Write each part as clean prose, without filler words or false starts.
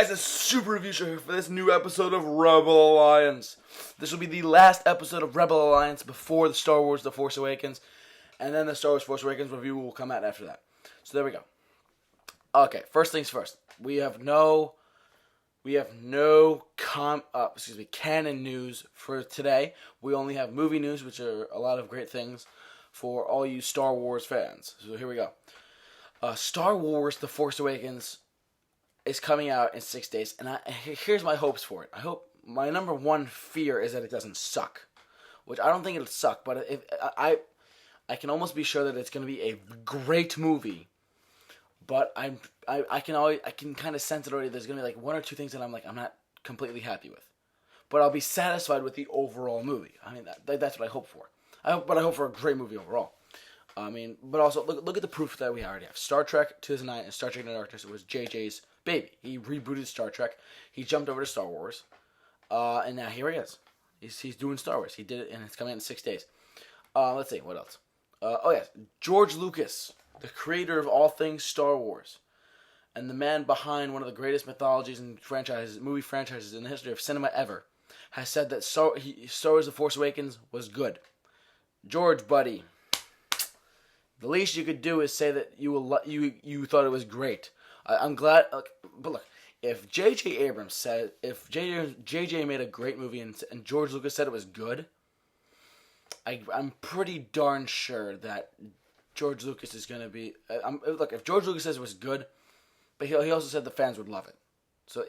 guys, it's Super Review Show here for this new episode of Rebel Alliance. This will be the last episode of Rebel Alliance before the Star Wars The Force Awakens, and then the Star Wars Force Awakens review will come out after that. So there we go. Okay, first things first. We have no canon news for today. We only have movie news, which are a lot of great things for all you Star Wars fans. So here we go. Star Wars The Force Awakens is coming out in 6 days, and here's my hopes for it. I hope my number one fear is that it doesn't suck, which I don't think it'll suck, but if I can almost be sure that it's going to be a great movie. But I can kind of sense it already. There's going to be like one or two things that I'm not completely happy with, but I'll be satisfied with the overall movie. I mean that's what I hope for. I hope for a great movie overall. I mean, but also look at the proof that we already have. Star Trek 2009 and Star Trek Into Darkness was JJ's baby. He rebooted Star Trek. He jumped over to Star Wars, and now here he is. He's doing Star Wars. He did it, and it's coming out in 6 days. Let's see what else. George Lucas, the creator of all things Star Wars, and the man behind one of the greatest mythologies and movie franchises in the history of cinema ever, has said that Star Wars: The Force Awakens was good. George, buddy, the least you could do is say that you thought it was great. I'm glad, but look, if J.J. Abrams said, if J.J. made a great movie and George Lucas said it was good, I'm pretty darn sure that George Lucas is going to be... look, if George Lucas says it was good, but he also said the fans would love it. So,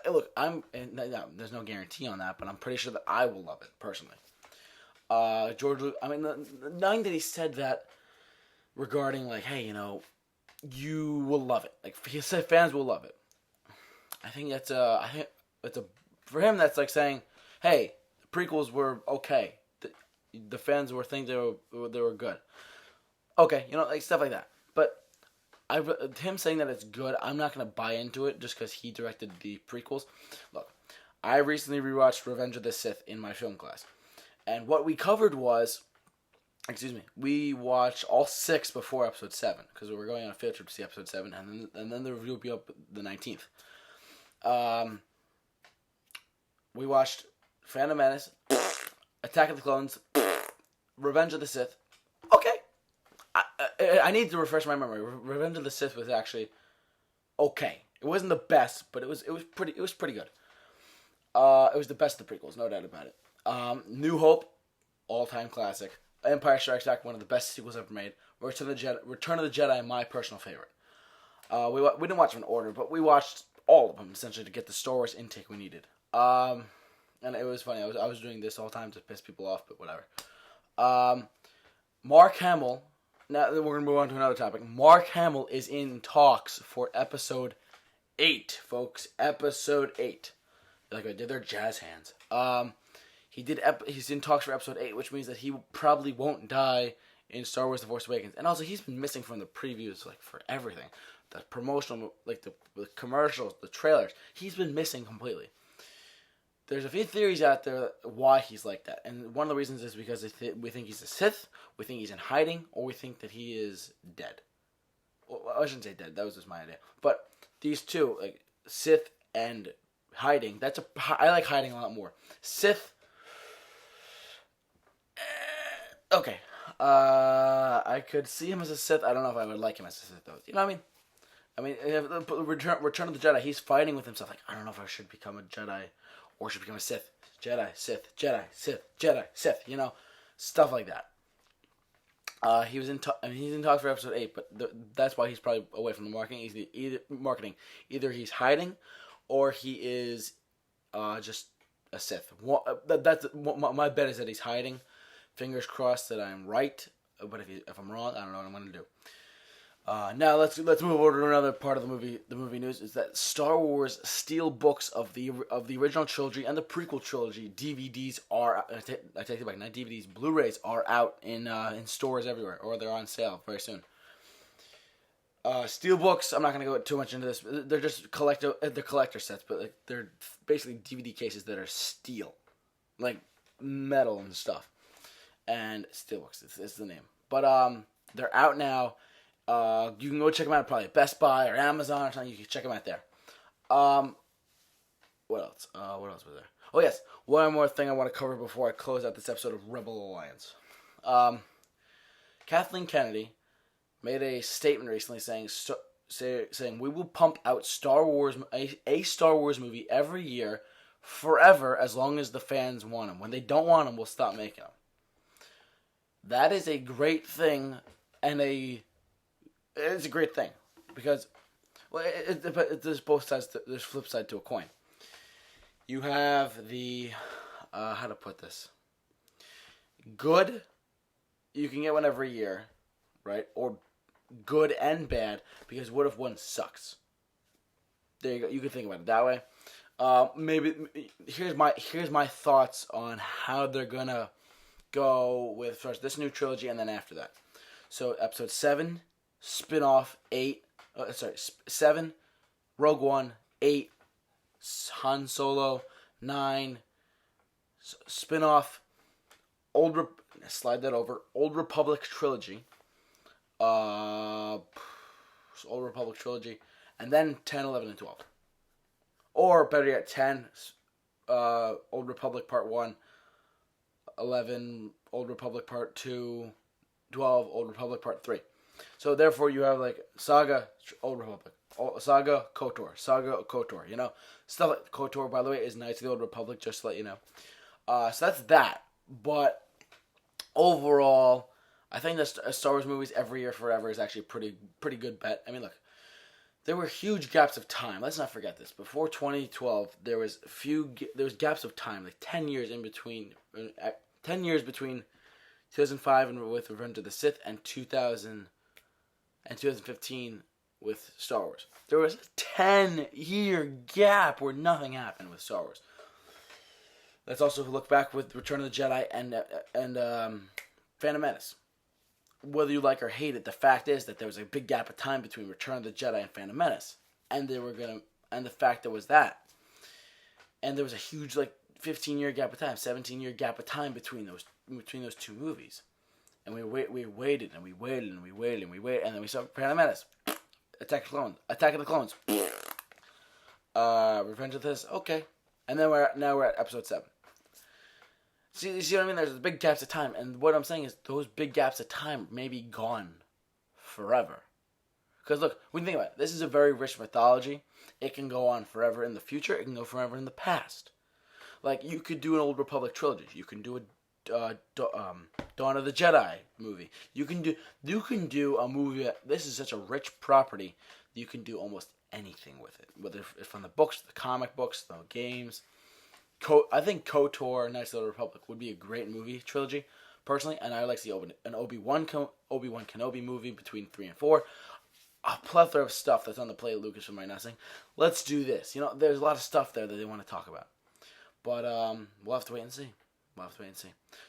there's no guarantee on that, but I'm pretty sure that I will love it, personally. Knowing that he said that regarding, hey, you will love it. He said fans will love it. I think for him, that's like saying, hey, the prequels were okay. The fans were thinking they were good. Okay, stuff like that. But him saying that it's good, I'm not going to buy into it just because he directed the prequels. Look, I recently rewatched Revenge of the Sith in my film class. And what we covered was, we watched all 6 before episode 7 because we were going on a field trip to see episode 7, and then the review will be up the 19th. We watched Phantom Menace, Attack of the Clones, Revenge of the Sith. Okay. I need to refresh my memory. Revenge of the Sith was actually okay. It wasn't the best, but it was pretty good. It was the best of the prequels, no doubt about it. New Hope, all-time classic. Empire Strikes Back, one of the best sequels ever made. Return of the Jedi, my personal favorite. We didn't watch them in order, but we watched all of them essentially to get the Star Wars intake we needed. And it was funny. I was doing this all the time to piss people off, but whatever. Mark Hamill. Now we're gonna move on to another topic. Mark Hamill is in talks for episode 8, folks. Episode 8. Like I did their jazz hands. He's in talks for episode 8, which means that he probably won't die in Star Wars: The Force Awakens. And also, he's been missing from the previews, for everything, the promotional, the commercials, the trailers. He's been missing completely. There's a few theories out there why he's like that, and one of the reasons is because we think he's a Sith, we think he's in hiding, or we think that he is dead. Well, I shouldn't say dead. That was just my idea. But these two, Sith and hiding, I like hiding a lot more. Sith. Okay. I could see him as a Sith. I don't know if I would like him as a Sith, though. You know what I mean? Return of the Jedi, he's fighting with himself. I don't know if I should become a Jedi or should become a Sith. Jedi, Sith, Jedi, Sith, Jedi, Sith. Stuff like that. He's in talks for episode 8, but that's why he's probably away from the marketing. Either he's hiding, or he is just a Sith. That's my bet is that he's hiding. Fingers crossed that I'm right, but if I'm wrong, I don't know what I'm going to do. Now let's move over to another part of the movie news. Is that Star Wars steel books of the original trilogy and the prequel trilogy DVDs are I take it back, not DVDs, Blu-rays are out in stores everywhere, or they're on sale very soon. Steel books, I'm not going to go too much into this. They're just collector sets, but they're basically DVD cases that are steel, like metal and stuff. And Steelbooks, it's the name. But they're out now. You can go check them out probably at Best Buy or Amazon or something. You can check them out there. what else? What else was there? Oh yes, one more thing I want to cover before I close out this episode of Rebel Alliance. Kathleen Kennedy made a statement recently saying we will pump out Star Wars a Star Wars movie every year forever as long as the fans want them. When they don't want them, we'll stop making them. That is a great thing, and it's a great thing because there's both sides. There's flip side to a coin. You have the how to put this. Good, you can get one every year, right? Or good and bad, because what if one sucks? There you go. You can think about it that way. Maybe here's my thoughts on how they're gonna go with first this new trilogy and then after that. So episode 7, spin-off 8. 7, Rogue One, 8, Han Solo, 9, spin-off, slide that over, Old Republic trilogy, Old Republic trilogy, and then 10, 11, and 12. Or better yet, 10, Old Republic Part 1, 11, Old Republic Part 2, 12, Old Republic Part 3. So therefore you have like Saga, Old Republic, Saga, KOTOR, Saga, KOTOR, you know? Stuff like KOTOR, by the way, is Knights of the Old Republic, just to let you know. So that's that. But overall, I think that Star Wars movies every year forever is actually a pretty good bet. I mean, look, there were huge gaps of time. Let's not forget this. Before 2012, there was gaps of time, like 10 years in between. 10 years between 2005 and with Revenge of the Sith and 2015 with Star Wars. There was a 10-year gap where nothing happened with Star Wars. Let's also look back with Return of the Jedi and Phantom Menace. Whether you like or hate it, the fact is that there was a big gap of time between Return of the Jedi and Phantom Menace, and the fact there was that, and there was a huge 15-year gap of time, 17-year gap of time between those two movies, and we waited, and then we saw Phantom Menace, Attack of the Clones, Revenge of this, okay, and then we're at Episode 7. See what I mean? There's big gaps of time, and what I'm saying is those big gaps of time may be gone forever. Because look, when you think about it, this is a very rich mythology. It can go on forever in the future. It can go forever in the past. Like, you could do an Old Republic trilogy. You can do a Dawn of the Jedi movie. You can do a movie. This is such a rich property that you can do almost anything with it. Whether it's from the books, the comic books, the games. I think KOTOR, Knights of the Old Republic would be a great movie trilogy, personally, and I would like to see an Obi-Wan Kenobi movie between 3 and 4. A plethora of stuff that's on the plate. Lucasfilm right now saying, let's do this. You know, there's a lot of stuff there that they want to talk about. But we'll have to wait and see.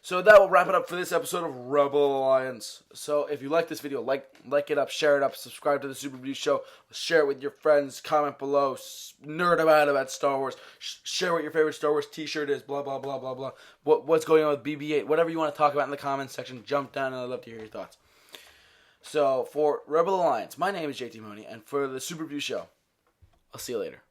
So that will wrap it up for this episode of Rebel Alliance. So if you like this video, like it up, share it up, subscribe to the Super Review Show, share it with your friends, comment below, nerd about Star Wars, share what your favorite Star Wars t-shirt is, blah, blah, blah, blah, blah. What's going on with BB-8, whatever you want to talk about in the comments section, jump down and I'd love to hear your thoughts. So for Rebel Alliance, my name is JT Mooney, and for the Super Review Show, I'll see you later.